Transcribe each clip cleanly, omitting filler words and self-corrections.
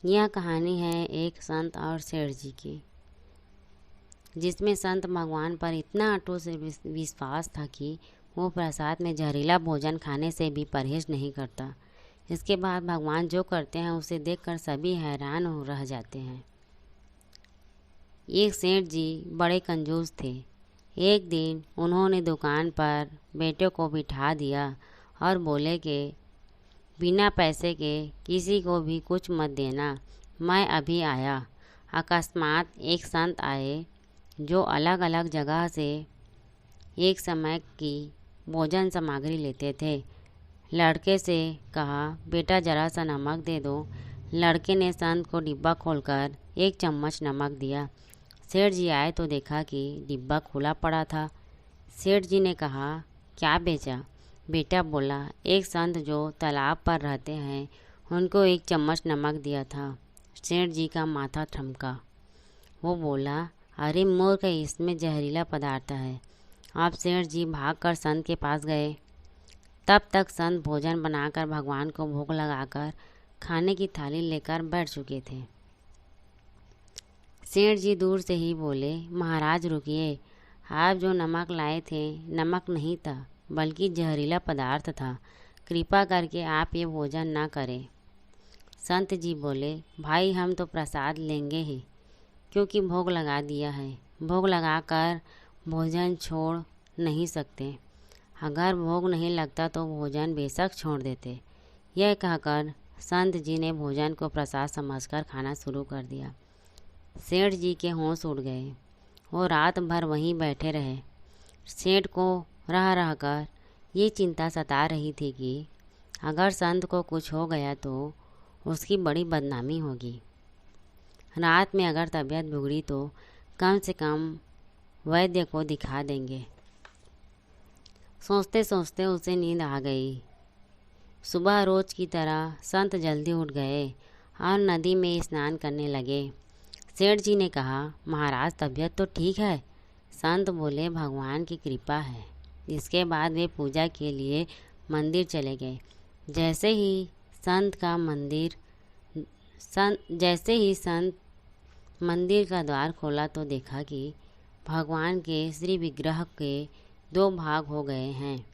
यह कहानी है एक संत और सेठ जी की, जिसमें संत भगवान पर इतना अटूट से विश्वास था कि वो प्रसाद में जहरीला भोजन खाने से भी परहेज नहीं करता। इसके बाद भगवान जो करते हैं उसे देखकर सभी हैरान हो रह जाते हैं। एक सेठ जी बड़े कंजूस थे। एक दिन उन्होंने दुकान पर बेटे को बिठा दिया और बोले कि बिना पैसे के किसी को भी कुछ मत देना, मैं अभी आया। अकस्मात एक संत आए जो अलग अलग जगह से एक समय की भोजन सामग्री लेते थे। लड़के से कहा, बेटा जरा सा नमक दे दो। लड़के ने संत को डिब्बा खोलकर एक चम्मच नमक दिया। सेठ जी आए तो देखा कि डिब्बा खुला पड़ा था। सेठ जी ने कहा, क्या बेचा? बेटा बोला, एक संत जो तालाब पर रहते हैं उनको एक चम्मच नमक दिया था। सेठ जी का माथा ठमका। वो बोला, अरे मूर्ख, इसमें जहरीला पदार्थ है। अब सेठ जी भागकर संत के पास गए। तब तक संत भोजन बनाकर भगवान को भोग लगाकर खाने की थाली लेकर बैठ चुके थे। सेठ जी दूर से ही बोले, महाराज रुकिए, आप जो नमक लाए थे नमक नहीं था बल्कि जहरीला पदार्थ था। कृपा करके आप ये भोजन ना करें। संत जी बोले, भाई हम तो प्रसाद लेंगे ही, क्योंकि भोग लगा दिया है। भोग लगाकर भोजन छोड़ नहीं सकते। अगर भोग नहीं लगता तो भोजन बेशक छोड़ देते। यह कहकर संत जी ने भोजन को प्रसाद समझकर खाना शुरू कर दिया। सेठ जी के होश उड़ गए। वो रात भर वहीं बैठे रहे। सेठ को रह रहकर ये चिंता सता रही थी कि अगर संत को कुछ हो गया तो उसकी बड़ी बदनामी होगी। रात में अगर तबीयत बिगड़ी तो कम से कम वैद्य को दिखा देंगे। सोचते सोचते उसे नींद आ गई। सुबह रोज की तरह संत जल्दी उठ गए और नदी में स्नान करने लगे। सेठ जी ने कहा, महाराज तबीयत तो ठीक है? संत बोले, भगवान की कृपा है। इसके बाद वे पूजा के लिए मंदिर चले गए। जैसे ही संत मंदिर का द्वार खोला तो देखा कि भगवान के श्री विग्रह के 2 भाग हो गए हैं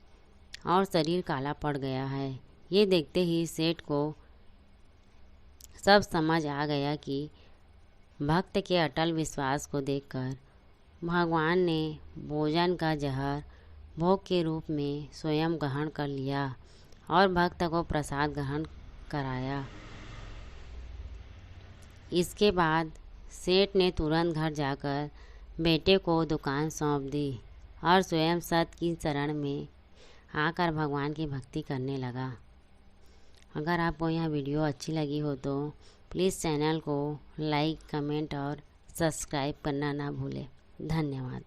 और शरीर काला पड़ गया है। ये देखते ही सेठ को सब समझ आ गया कि भक्त के अटल विश्वास को देखकर भगवान ने भोजन का जहर भोग के रूप में स्वयं ग्रहण कर लिया और भक्त को प्रसाद ग्रहण कराया। इसके बाद सेठ ने तुरंत घर जाकर बेटे को दुकान सौंप दी और स्वयं सत की शरण में आकर भगवान की भक्ति करने लगा। अगर आपको यह वीडियो अच्छी लगी हो तो प्लीज़ चैनल को लाइक, कमेंट और सब्सक्राइब करना ना भूलें। धन्यवाद।